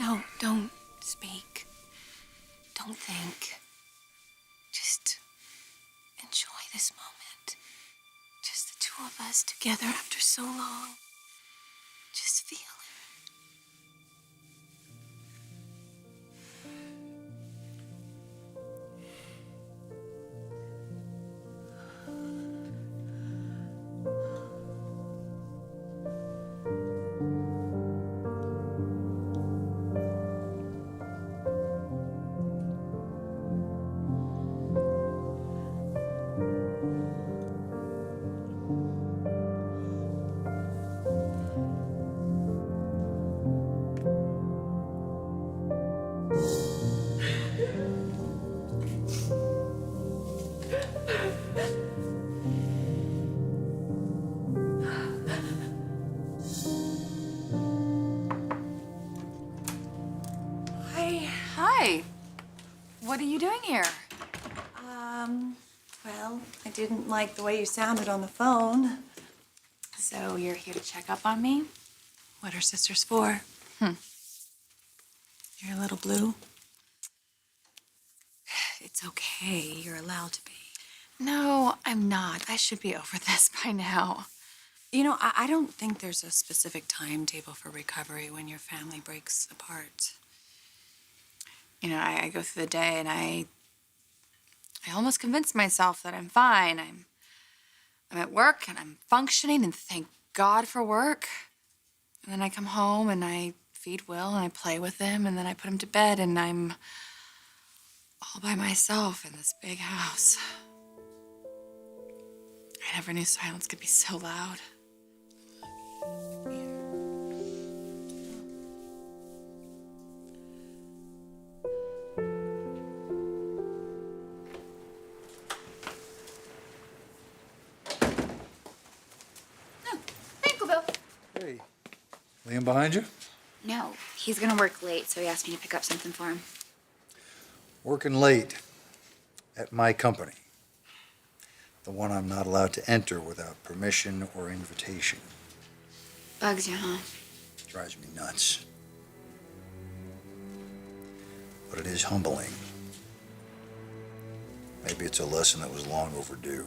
No, don't speak. Don't think. Just enjoy this moment. Just the two of us together after so long. Just feel it. Hi. What are you doing here? Well, I didn't like the way you sounded on the phone. So you're here to check up on me? What are sisters for? You're a little blue. It's okay. You're allowed to be. No, I'm not. I should be over this by now. You know, I don't think there's a specific timetable for recovery when your family breaks apart. You know, I go through the day and I almost convince myself that I'm fine. I'm at work and I'm functioning and thank God for work. And then I come home and I feed Will and I play with him and then I put him to bed and I'm all by myself in this big house. I never knew silence could be so loud. Hey, Liam behind you? No, he's gonna work late, so he asked me to pick up something for him. Working late at my company. The one I'm not allowed to enter without permission or invitation. Bugs you, huh? Drives me nuts. But it is humbling. Maybe it's a lesson that was long overdue.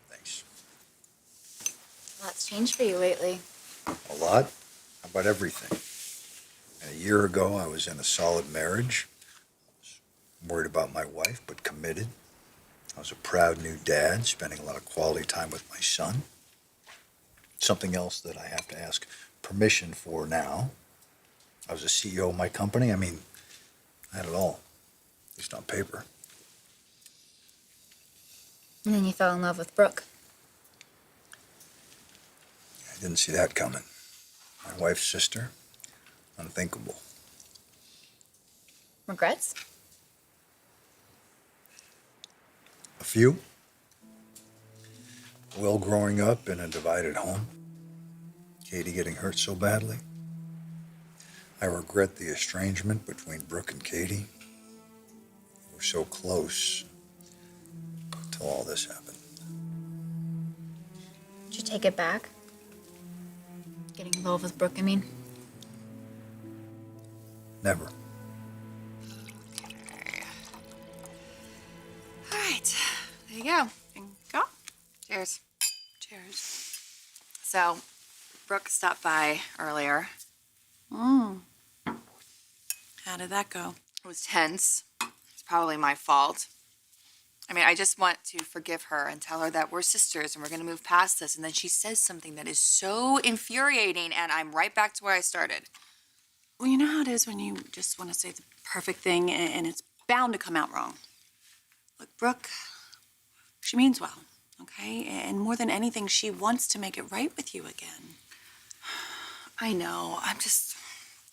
Thanks. A lot's changed for you lately. A lot? How about everything? And a year ago, I was in a solid marriage. I was worried about my wife, but committed. I was a proud new dad, spending a lot of quality time with my son. Something else that I have to ask permission for now. I was a CEO of my company. I mean, I had it all, at least on paper. And then you fell in love with Brooke. I didn't see that coming. My wife's sister, unthinkable. Regrets? A few. Will growing up in a divided home. Katie getting hurt so badly. I regret the estrangement between Brooke and Katie. We were so close until all this happened. Did you take it back? Getting in love with Brooke, I mean? Never. All right, there you go. Go. Cheers. Cheers. So, Brooke stopped by earlier. How did that go? It was tense. It's probably my fault. I mean, I just want to forgive her and tell her that we're sisters and we're going to move past this. And then she says something that is so infuriating, and I'm right back to where I started. Well, you know how it is when you just want to say the perfect thing and it's bound to come out wrong. Look, Brooke, she means well, okay? And more than anything, she wants to make it right with you again. I know.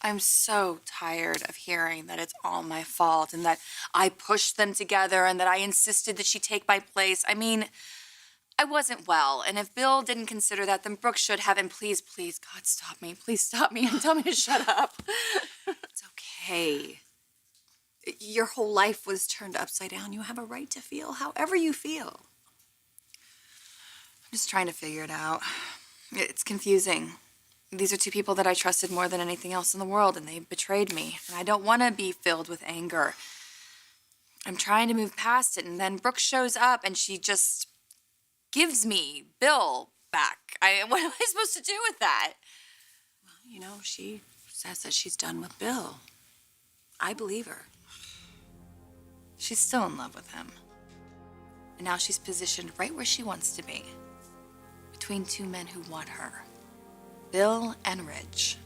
I'm so tired of hearing that it's all my fault and that I pushed them together and that I insisted that she take my place. I mean, I wasn't well, and if Bill didn't consider that, then Brooke should have. And please, please, God, stop me. Please stop me and tell me to shut up. It's okay. Your whole life was turned upside down. You have a right to feel however you feel. I'm just trying to figure it out. It's confusing. These are two people that I trusted more than anything else in the world, and they betrayed me. And I don't want to be filled with anger. I'm trying to move past it, and then Brooke shows up, and she just gives me Bill back. What am I supposed to do with that? Well, you know, she says that she's done with Bill. I believe her. She's still in love with him. And now she's positioned right where she wants to be. Between two men who want her. Bill and Ridge.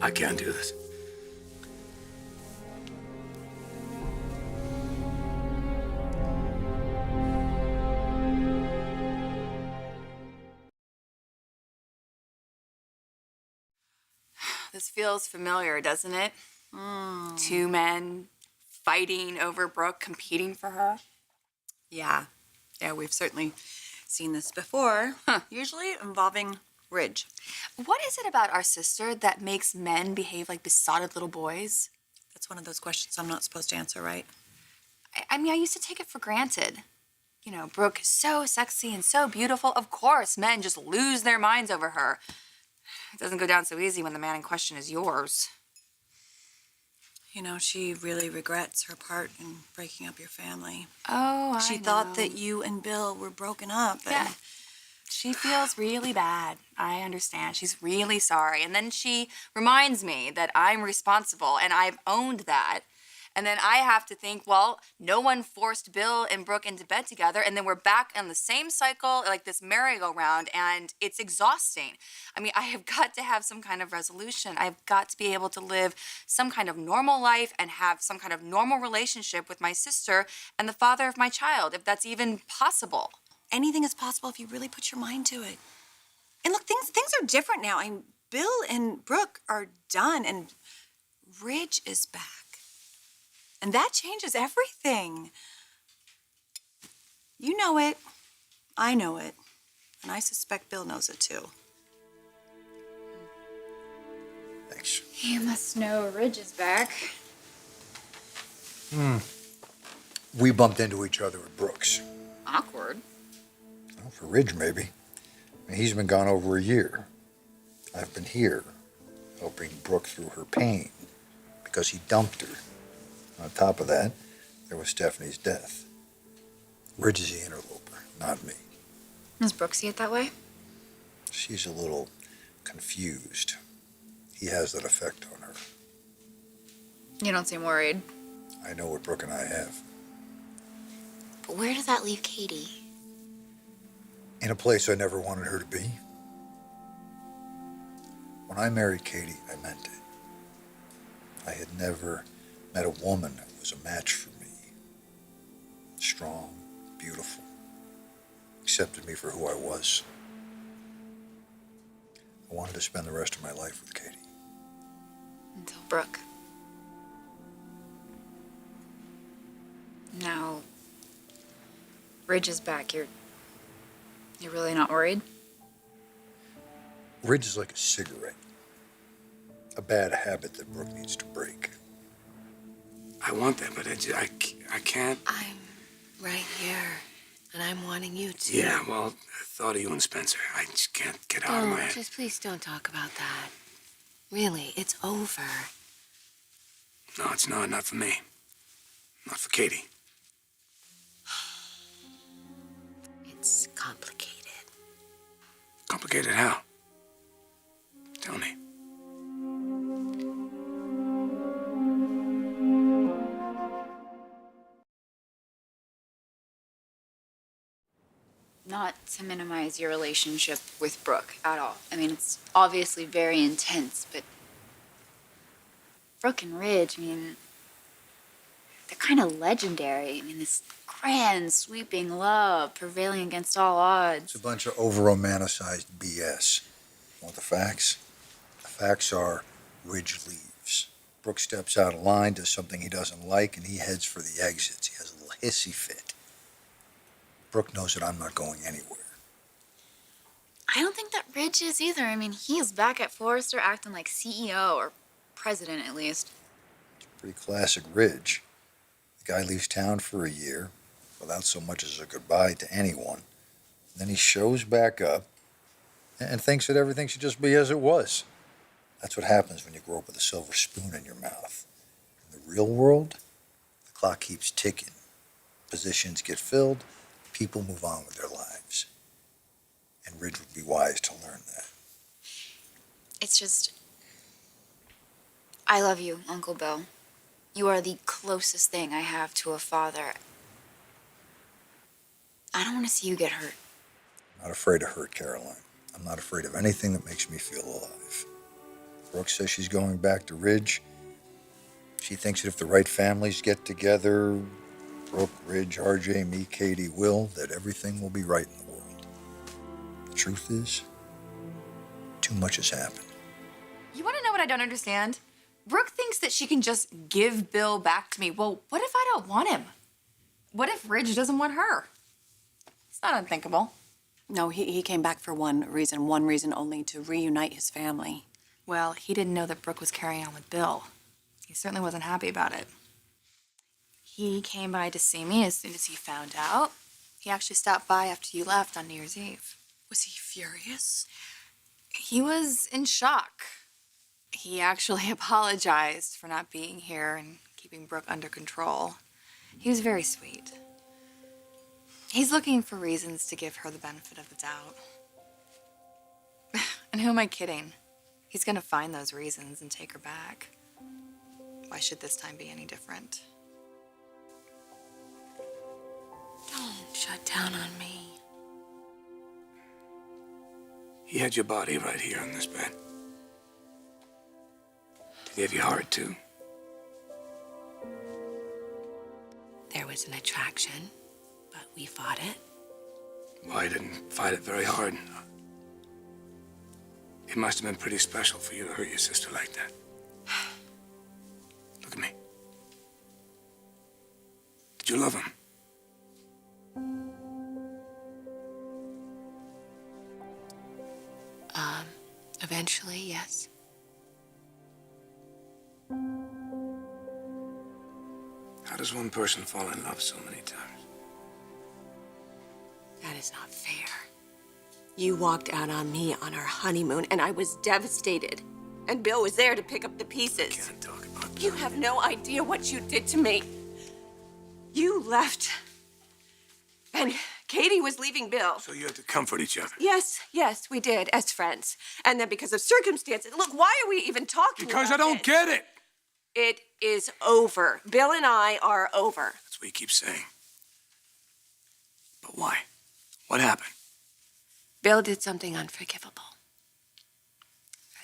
I can't do this. This feels familiar, doesn't it? Two men fighting over Brooke, competing for her. Yeah. Yeah, we've certainly seen this before. Usually involving Ridge. What is it about our sister that makes men behave like besotted little boys? That's one of those questions I'm not supposed to answer, right? I mean, I used to take it for granted. You know, Brooke is so sexy and so beautiful. Of course, men just lose their minds over her. It doesn't go down so easy when the man in question is yours. You know, she really regrets her part in breaking up your family. Oh, She thought that you and Bill were broken up. Yeah. She feels really bad. I understand. She's really sorry. And then she reminds me that I'm responsible, and I've owned that. And then I have to think, well, no one forced Bill and Brooke into bed together, and then we're back in the same cycle, like this merry-go-round, and it's exhausting. I mean, I have got to have some kind of resolution. I've got to be able to live some kind of normal life and have some kind of normal relationship with my sister and the father of my child, if that's even possible. Anything is possible if you really put your mind to it. And look, things are different now. I mean, Bill and Brooke are done, and Ridge is back. And that changes everything. You know it. I know it. And I suspect Bill knows it too. Thanks. You must know Ridge is back. We bumped into each other at Brooks. Awkward. Well, for Ridge, maybe. I mean, he's been gone over a year. I've been here, helping Brooke through her pain, because he dumped her. On top of that, there was Stephanie's death. Ridge is the interloper, not me. Does Brooke see it that way? She's a little confused. He has that effect on her. You don't seem worried. I know what Brooke and I have. But where does that leave Katie? In a place I never wanted her to be. When I married Katie, I meant it. I had never met a woman that was a match for me. Strong, beautiful, accepted me for who I was. I wanted to spend the rest of my life with Katie. Until Brooke. Now, Ridge is back. You're really not worried? Ridge is like a cigarette. A bad habit that Brooke needs to break. I want that, but I can't. I'm right here, and I'm wanting you to. Yeah, well, I thought of you and Spencer. I just can't get out of my head. Just please don't talk about that. Really, it's over. No, it's not. Not for me. Not for Katie. It's complicated. Complicated how? Tell me. Not to minimize your relationship with Brooke at all. I mean, it's obviously very intense, but Brooke and Ridge, I mean, they're kind of legendary. I mean, this grand, sweeping love prevailing against all It's odds. a bunch of over-romanticized BS. Want the facts? The facts are Ridge leaves. Brooke steps out of line, does something he doesn't like, and he heads for the exits. He has a little hissy fit. Brooke knows that I'm not going anywhere. I don't think that Ridge is either. I mean, he is back at Forrester acting like CEO or president at least. Pretty classic Ridge. The guy leaves town for a year without so much as a goodbye to anyone. Then he shows back up and thinks that everything should just be as it was. That's what happens when you grow up with a silver spoon in your mouth. In the real world, the clock keeps ticking. Positions get filled, people move on with their lives. And Ridge would be wise to learn that. It's just, I love you, Uncle Bill. You are the closest thing I have to a father. I don't want to see you get hurt. I'm not afraid of hurt, Caroline. I'm not afraid of anything that makes me feel alive. Brooke says she's going back to Ridge. She thinks that if the right families get together, Brooke, Ridge, RJ, me, Katie, Will, that everything will be right in the world. The truth is, too much has happened. You want to know what I don't understand? Brooke thinks that she can just give Bill back to me. Well, what if I don't want him? What if Ridge doesn't want her? It's not unthinkable. No, he came back for one reason only, to reunite his family. Well, he didn't know that Brooke was carrying on with Bill. He certainly wasn't happy about it. He came by to see me as soon as he found out. He actually stopped by after you left on New Year's Eve. Was he furious? He was in shock. He actually apologized for not being here and keeping Brooke under control. He was very sweet. He's looking for reasons to give her the benefit of the doubt. And who am I kidding? He's gonna find those reasons and take her back. Why should this time be any different? Don't shut down on me. He had your body right here on this bed. Did he have your heart, too? There was an attraction, but we fought it. Well, I didn't fight it very hard. It must have been pretty special for you to hurt your sister like that. Look at me. Did you love him? Eventually, yes. How does one person fall in love so many times? That is not fair. You walked out on me on our honeymoon, and I was devastated. And Bill was there to pick up the pieces. Can't talk about that. You have no idea what you did to me. You left. And Katie was leaving Bill. So you had to comfort each other. Yes, we did, as friends. And then because of circumstances, look, why are we even talking Because I about don't this? get it. It is over. Bill and I are over. That's what you keep saying. But why? What happened? Bill did something unforgivable.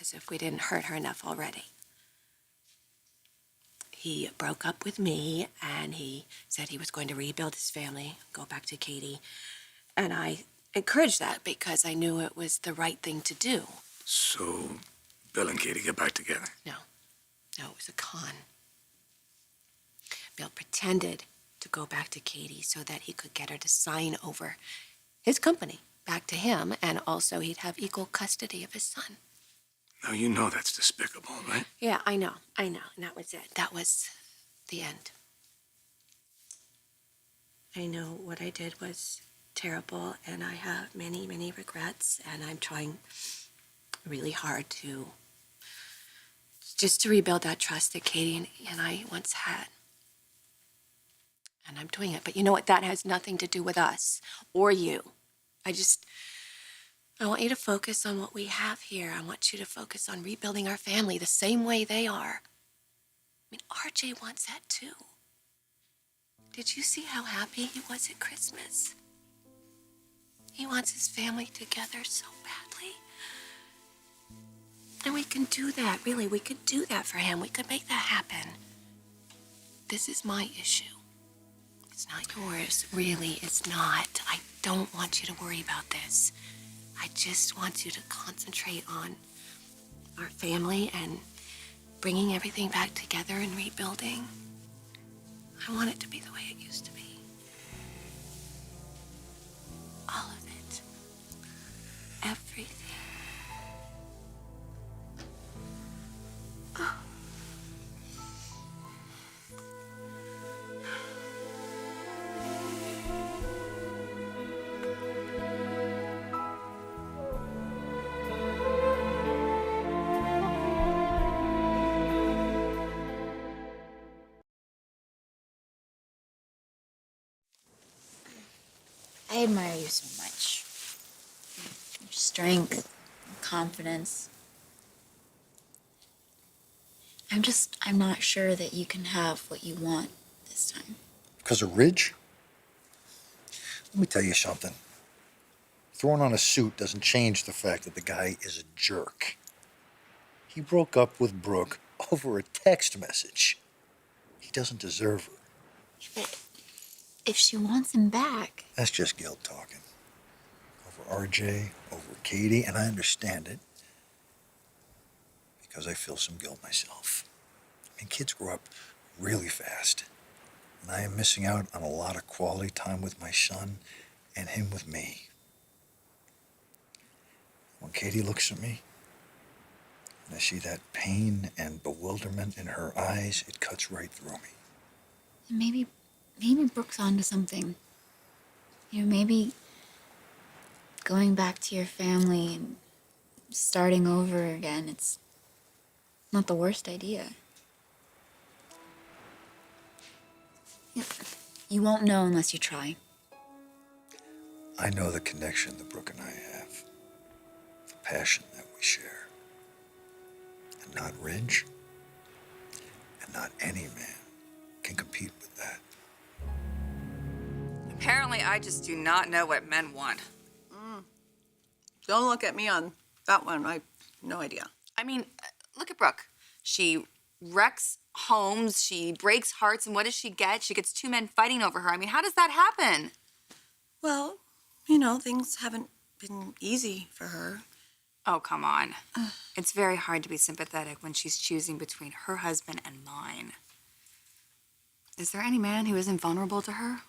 As if we didn't hurt her enough already. He broke up with me, and he said he was going to rebuild his family, go back to Katie. And I encouraged that because I knew it was the right thing to do. So Bill and Katie get back together. No, it was a con. Bill pretended to go back to Katie so that he could get her to sign over his company back to him, and also he'd have equal custody of his son. Now, you know that's despicable, right? Yeah, I know. And that was it. That was the end. I know what I did was terrible, and I have many, many regrets, and I'm trying really hard to rebuild that trust that Katie and I once had. And I'm doing it. But you know what? That has nothing to do with us or you. I want you to focus on what we have here. I want you to focus on rebuilding our family the same way they are. I mean, RJ wants that too. Did you see how happy he was at Christmas? He wants his family together so badly. And we can do that, really. We could do that for him. We could make that happen. This is my issue. It's not yours. Really, it's not. I don't want you to worry about this. I just want you to concentrate on our family and bringing everything back together and rebuilding. I want it to be the way it used to be. All of it. Everything. I admire you so much. Your strength, your confidence. I'm not sure that you can have what you want this time. Because of Ridge? Let me tell you something. Throwing on a suit doesn't change the fact that the guy is a jerk. He broke up with Brooke over a text message. He doesn't deserve her. But if she wants him back, That's just guilt talking. Over RJ, over Katie, and I understand it because I feel some guilt myself. I mean, kids grow up really fast, and I am missing out on a lot of quality time with my son and him with me. When Katie looks at me, and I see that pain and bewilderment in her eyes, it cuts right through me. maybe Brooke's onto something. Maybe going back to your family and starting over again, it's not the worst idea. You won't know unless you try. I know the connection that Brooke and I have, the passion that we share. And not Ridge, and not any man can compete with that. Apparently, I just do not know what men want. Don't look at me on that one. I have no idea. I mean, look at Brooke. She wrecks homes, she breaks hearts, and what does she get? She gets two men fighting over her. I mean, how does that happen? Well, things haven't been easy for her. Oh, come on. It's very hard to be sympathetic when she's choosing between her husband and mine. Is there any man who isn't vulnerable to her?